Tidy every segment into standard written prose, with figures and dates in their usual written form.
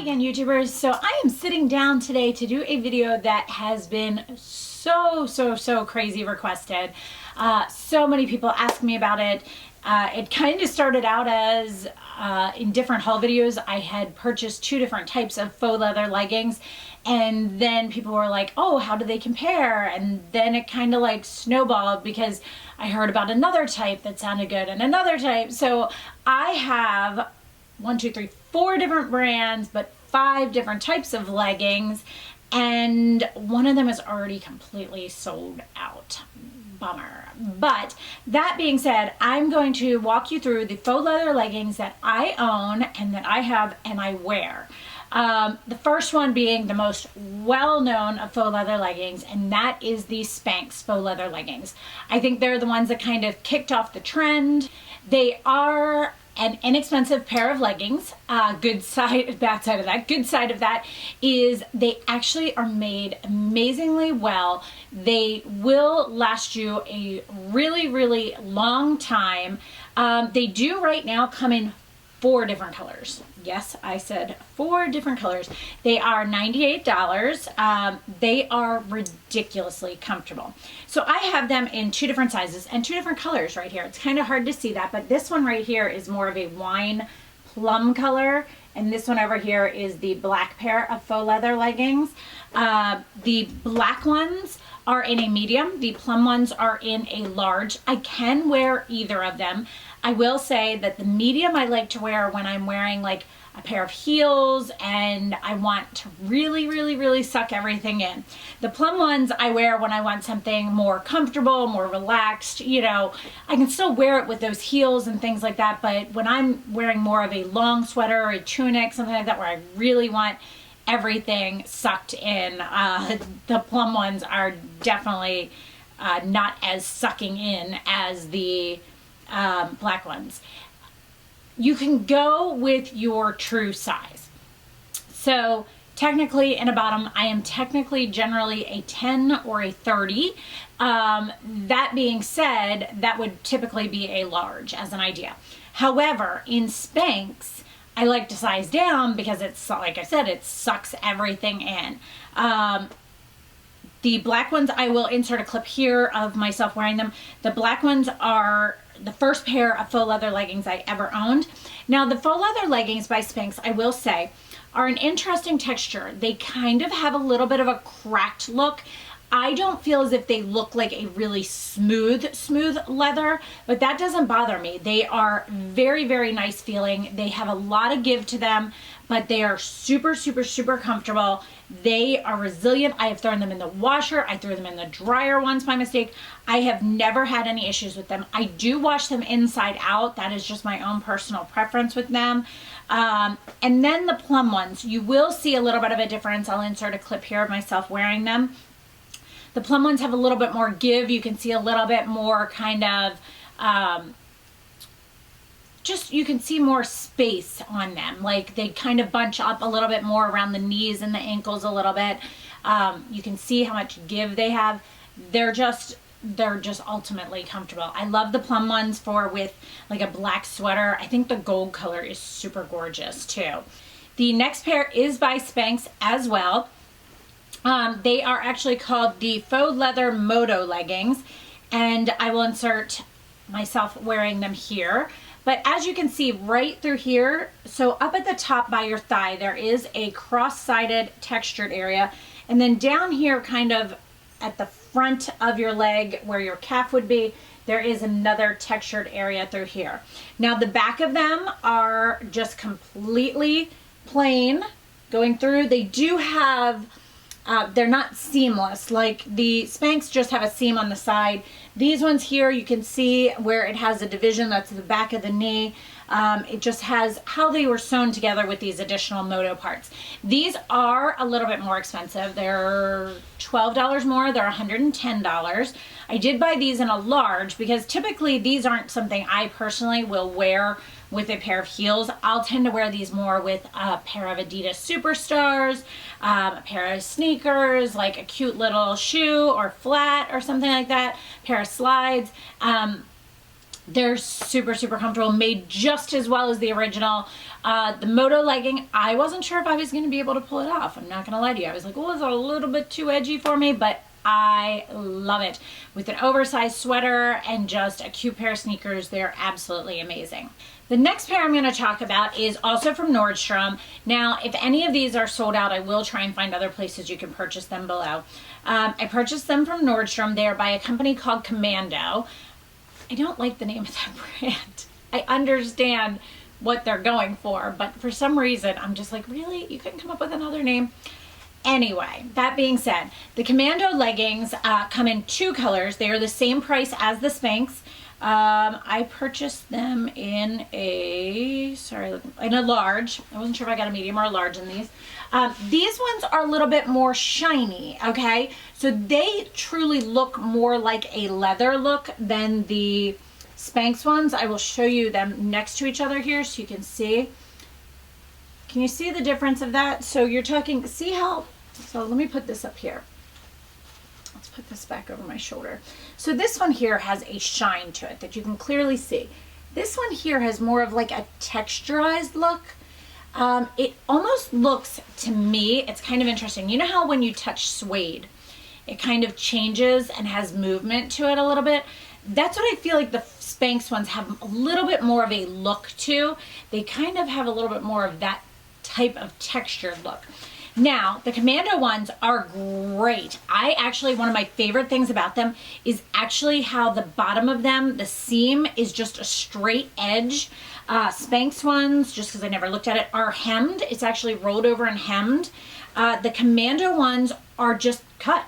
again, YouTubers. So I am sitting down today to do a video that has been so crazy requested. So many people ask me about it. It kind of started out as in different haul videos. I had purchased 2 different types of faux leather leggings, and then people were like, oh, how do they compare? And then it kind of like snowballed because I heard about another type that sounded good and another type. So I have 4 different brands, but 5 different types of leggings, and one of them is already completely sold out. Bummer. But that being said, I'm going to walk you through the faux leather leggings that I own and that I have and I wear. The first one being the most well-known of faux leather leggings, and that is the SPANX faux leather leggings. I think they're the ones that kind of kicked off the trend. They are an inexpensive pair of leggings. Good side, bad side of that. Good side of that is they actually are made amazingly well. They will last you a really long time. They do right now come in 4 different colors. Yes, I said 4 different colors. They are $98. They are ridiculously comfortable. So I have them in 2 different sizes and 2 different colors right here. It's kind of hard to see that, but this one right here is more of a wine plum color, and this one over here is the black pair of faux leather leggings. The black ones are in a medium. The plum ones are in a large. I can wear either of them. I will say that the medium I like to wear when I'm wearing like a pair of heels and I want to really suck everything in. The plum ones I wear when I want something more comfortable, more relaxed. You know, I can still wear it with those heels and things like that, but when I'm wearing more of a long sweater or a tunic, something like that, where I really want everything sucked in, the plum ones are definitely not as sucking in as the black ones. You can go with your true size. So technically in a bottom, I am technically generally a 10 or a 30. That being said, that would typically be a large as an idea. However, in SPANX, I like to size down because it's, like I said, it sucks everything in. The black ones, I will insert a clip here of myself wearing them. The black ones are the first pair of faux leather leggings I ever owned. Now, the faux leather leggings by SPANX, I will say, are an interesting texture. They kind of have a little bit of a cracked look. I don't feel as if they look like a really smooth leather, but that doesn't bother me. They are very nice feeling. They have a lot of give to them, but they are super comfortable. They are resilient. I have thrown them in the washer. I threw them in the dryer once by mistake. I have never had any issues with them. I do wash them inside out. That is just my own personal preference with them. And then the plum ones, you will see a little bit of a difference. I'll insert a clip here of myself wearing them. The plum ones have a little bit more give. You can see a little bit more kind of, you can see more space on them. Like they kind of bunch up a little bit more around the knees and the ankles a little bit. You can see how much give they have. They're just ultimately comfortable. I love the plum ones for with like a black sweater. I think the gold color is super gorgeous too. The next pair is by SPANX as well. They are actually called the faux leather Moto leggings, and I will insert myself wearing them here. But as you can see right through here, so up at the top by your thigh, there is a cross-sided textured area, and then down here kind of at the front of your leg where your calf would be, there is another textured area through here. Now the back of them are just completely plain going through. They do have they're not seamless. Like the SPANX just have a seam on the side. These ones here, you can see where it has a division. That's the back of the knee. It just has how they were sewn together with these additional Moto parts. These are a little bit more expensive. They're $12 more. They're $110. I did buy these in a large because typically these aren't something I personally will wear with a pair of heels. I'll tend to wear these more with a pair of Adidas Superstars, a pair of sneakers, like a cute little shoe or flat or something like that, pair of slides. They're super, super comfortable, made just as well as the original. The Moto legging, I wasn't sure if I was going to be able to pull it off. I'm not going to lie to you. I was like, well, it's a little bit too edgy for me, but I love it. With an oversized sweater and just a cute pair of sneakers, they're absolutely amazing. The next pair I'm going to talk about is also from Nordstrom. Now, if any of these are sold out, I will try and find other places you can purchase them below. I purchased them from Nordstrom. They are by a company called Commando. I don't like the name of that brand. I understand what they're going for, but for some reason, I'm just like, really? You couldn't come up with another name? Anyway, that being said, the Commando leggings come in 2 colors. They are the same price as the SPANX. I purchased them in a large. I wasn't sure if I got a medium or a large in these. These ones are a little bit more shiny, okay? So they truly look more like a leather look than the SPANX ones. I will show you them next to each other here so you can see. Can you see the difference of that? So you're talking, see how, so let me put this up here. Let's put this back over my shoulder. So this one here has a shine to it that you can clearly see. This one here has more of like a texturized look. It almost looks, to me, it's kind of interesting. You know how when you touch suede, it kind of changes and has movement to it a little bit? That's what I feel like the SPANX ones have a little bit more of a look to. They kind of have a little bit more of that type of textured look. Now, the Commando ones are great. One of my favorite things about them is actually how the bottom of them, the seam is just a straight edge. SPANX ones, just because I never looked at it, are hemmed. It's actually rolled over and hemmed. The Commando ones are just cut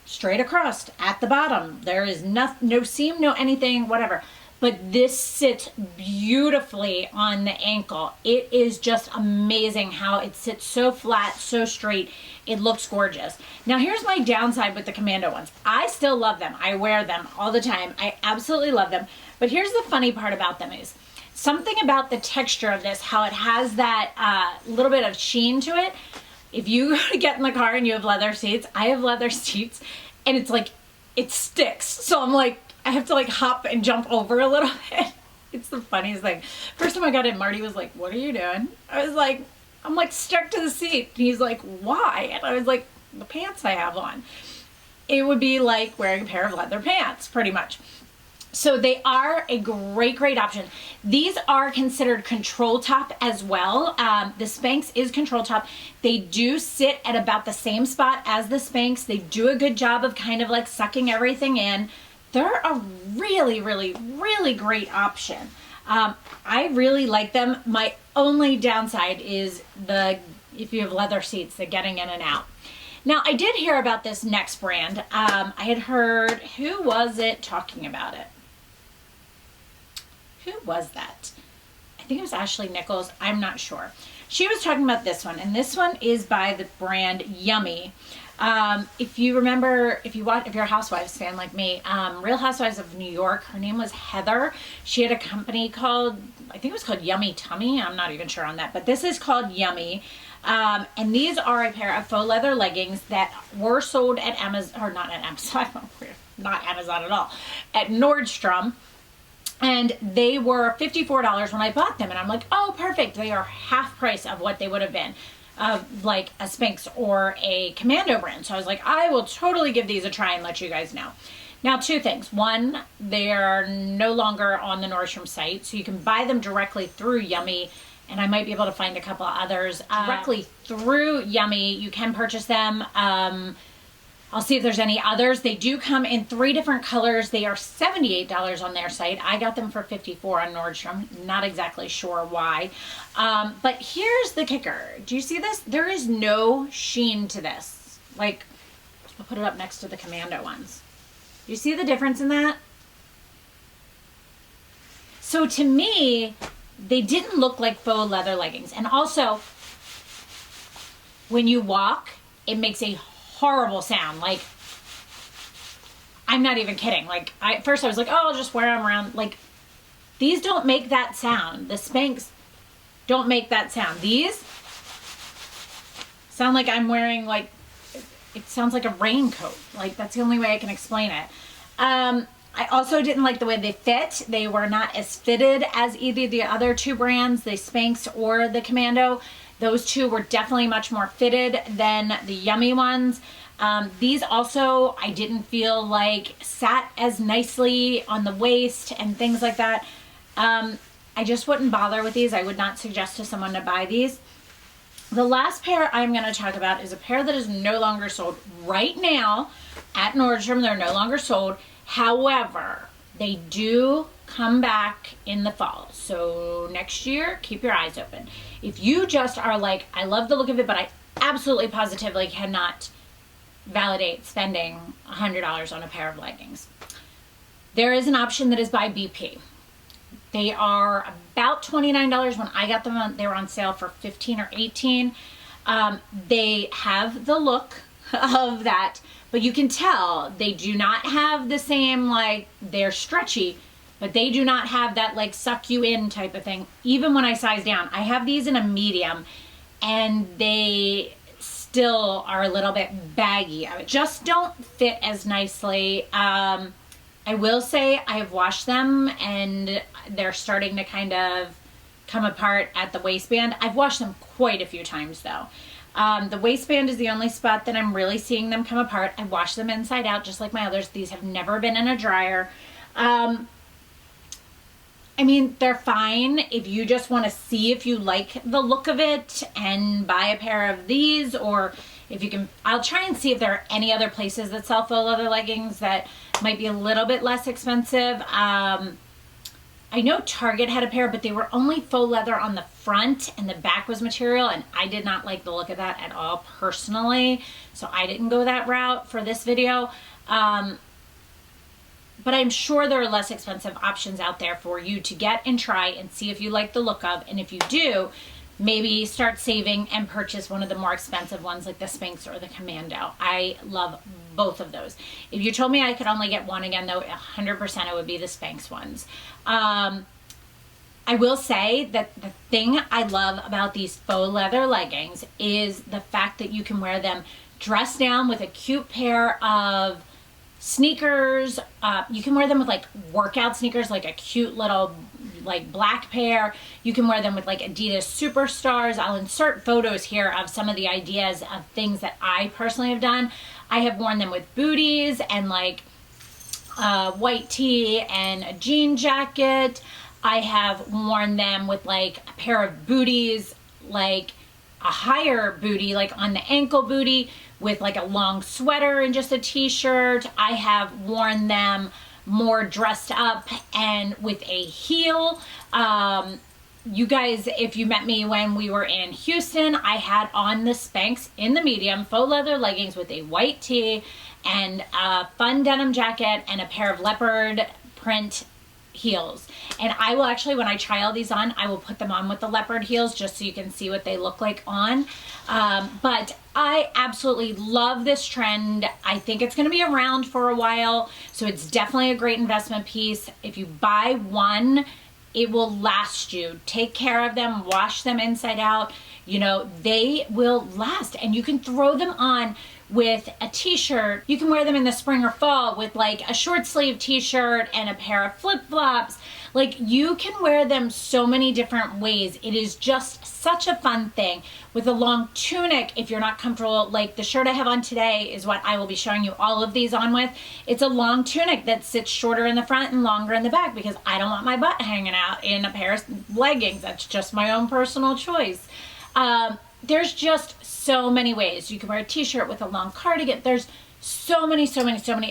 straight across at the bottom. There is no seam, no anything, whatever. But this sits beautifully on the ankle. It is just amazing how it sits so flat, so straight. It looks gorgeous. Now here's my downside with the Commando ones. I still love them. I wear them all the time. I absolutely love them. But here's the funny part about them is something about the texture of this, how it has that little bit of sheen to it. If you get in the car and you have leather seats, I have leather seats, and it's like, it sticks. So I'm like, I have to like hop and jump over a little bit. It's the funniest thing. First time I got in, Marty was like, what are you doing? I was like, I'm like stuck to the seat. And he's like, why? And I was like, the pants I have on. It would be like wearing a pair of leather pants, pretty much. So they are a great, great option. These are considered control top as well. The SPANX is control top. They do sit at about the same spot as the SPANX. They do a good job of kind of like sucking everything in. They're a really, really, really great option. I really like them. My only downside is if you have leather seats, the getting in and out. Now, I did hear about this next brand. I had heard, who was it talking about it? Who was that? I think it was Ashley Nichols. I'm not sure. She was talking about this one, and this one is by the brand Yummie. If you remember, if you're a Housewives fan like me, Real Housewives of New York, her name was Heather. She had a company called, I think it was called Yummy Tummy. I'm not even sure on that, but this is called Yummie. And these are a pair of faux leather leggings that were sold at Amazon, or not at Amazon, not Amazon at all, at Nordstrom. And they were $54 when I bought them. And I'm like, oh, perfect. They are half price of what they would have been like a SPANX or a Commando brand. So I was like, I will totally give these a try and let you guys know. Now, 2 things. One, they are no longer on the Nordstrom site. So you can buy them directly through Yummie. And I might be able to find a couple others directly through Yummie. You can purchase them. I'll see if there's any others. They do come in 3 different colors. They are $78 on their site. I got them for $54 on Nordstrom. Not exactly sure why. But here's the kicker. Do you see this? There is no sheen to this. Like, I'll put it up next to the Commando ones. Do you see the difference in that? So to me, they didn't look like faux leather leggings. And also, when you walk, it makes a horrible sound. Like, I'm not even kidding. Like, at first I was like, oh, I'll just wear them around. Like, these don't make that sound. The SPANX don't make that sound. These sound like I'm wearing, like, it sounds like a raincoat. Like, that's the only way I can explain it. I also didn't like the way they fit. They were not as fitted as either the other two brands, the SPANX or the Commando. Those two were definitely much more fitted than the Yummie ones. These also, I didn't feel like sat as nicely on the waist and things like that. I just wouldn't bother with these. I would not suggest to someone to buy these. The last pair I'm going to talk about is a pair that is no longer sold right now at Nordstrom. They're no longer sold. However, they do come back in the fall. So next year, keep your eyes open. If you just are like, I love the look of it, but I absolutely positively cannot validate spending $100 on a pair of leggings, there is an option that is by BP. They are about $29. When I got them, they were on sale for $15 or $18. They have the look of that, but you can tell they do not have the same, like, they're stretchy, but they do not have that like suck you in type of thing. Even when I size down, I have these in a medium and they still are a little bit baggy. I just don't fit as nicely. I will say I have washed them and they're starting to kind of come apart at the waistband. I've washed them quite a few times though. The waistband is the only spot that I'm really seeing them come apart. I wash them inside out just like my others. These have never been in a dryer. I mean, they're fine if you just want to see if you like the look of it and buy a pair of these, or if you can, I'll try and see if there are any other places that sell faux leather leggings that might be a little bit less expensive. I know Target had a pair, but they were only faux leather on the front and the back was material, and I did not like the look of that at all personally, so I didn't go that route for this video. But I'm sure there are less expensive options out there for you to get and try and see if you like the look of. And if you do, maybe start saving and purchase one of the more expensive ones like the SPANX or the Commando. I love both of those. If you told me I could only get one again though, 100% it would be the SPANX ones. I will say that the thing I love about these faux leather leggings is the fact that you can wear them dressed down with a cute pair of sneakers. You can wear them with like workout sneakers, like a cute little like black pair. You can wear them with like Adidas Superstars. I'll insert photos here of some of the ideas of things that I personally have done. I have worn them with booties and like white tee and a jean jacket. I have worn them with like a pair of booties, like a higher booty, like on the ankle booty, with like a long sweater and just a t-shirt. I have worn them more dressed up and with a heel. You guys, if you met me when we were in Houston, I had on the SPANX in the medium faux leather leggings with a white tee and a fun denim jacket and a pair of leopard print heels. And I will actually, when I try all these on, I will put them on with the leopard heels just so you can see what they look like on. But I absolutely love this trend. I think it's going to be around for a while, so it's definitely a great investment piece. If you buy one, it will last you. Take care of them, wash them inside out. You know, they will last, and you can throw them on with a t-shirt. You can wear them in the spring or fall with like a short sleeve t-shirt and a pair of flip-flops. Like, you can wear them so many different ways. It is just such a fun thing. With a long tunic, if you're not comfortable, like the shirt I have on today is what I will be showing you all of these on with. It's a long tunic that sits shorter in the front and longer in the back because I don't want my butt hanging out in a pair of leggings. That's just my own personal choice. There's just so many ways. You can wear a t-shirt with a long cardigan. There's so many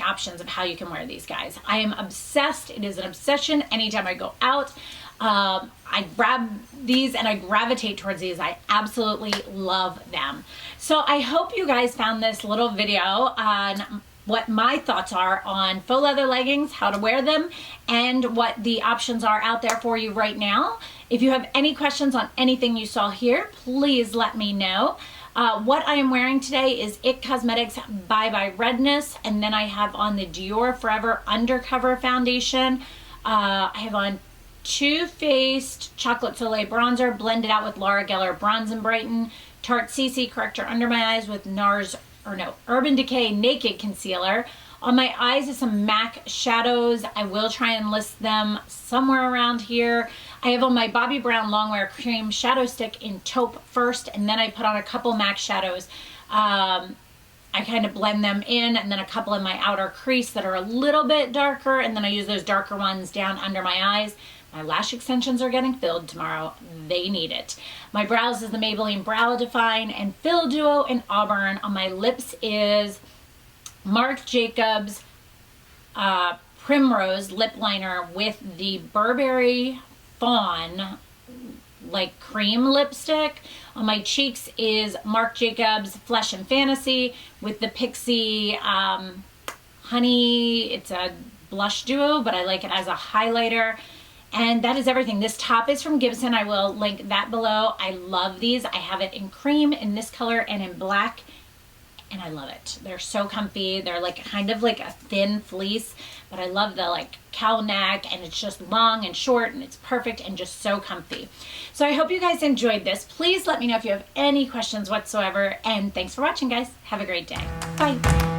options of how you can wear these guys. I am obsessed. It is an obsession. Anytime I go out, I grab these and I gravitate towards these. I absolutely love them. So I hope you guys found this little video on what my thoughts are on faux leather leggings, how to wear them, and what the options are out there for you right now. If you have any questions on anything you saw here, please let me know. What I am wearing today is IT Cosmetics Bye Bye Redness, and then I have on the Dior Forever Undercover Foundation. I have on Too Faced Chocolate Soleil Bronzer, blended out with Laura Geller Bronze and Brighten, Tarte CC Corrector Under My Eyes with Urban Decay Naked Concealer. On my eyes is some MAC shadows. I will try and list them somewhere around here. I have on my Bobbi Brown Longwear Cream Shadow Stick in taupe first, and then I put on a couple MAC shadows. I kind of blend them in, and then a couple in my outer crease that are a little bit darker, and then I use those darker ones down under my eyes. My lash extensions are getting filled tomorrow. They need it. My brows is the Maybelline Brow Define and Fill Duo in Auburn. On my lips is Marc Jacobs Primrose Lip Liner with the Burberry Fawn like cream lipstick. On my cheeks is Marc Jacobs Flesh and Fantasy with the Pixie Honey. It's a blush duo, but I like it as a highlighter. And that is everything. This top is from Gibson. I will link that below. I love these. I have it in cream, in this color, and in black. And I love it. They're so comfy. They're like kind of like a thin fleece, but I love the like cow neck, and it's just long and short, and it's perfect and just so comfy. So I hope you guys enjoyed this. Please let me know if you have any questions whatsoever. And thanks for watching, guys. Have a great day. Bye.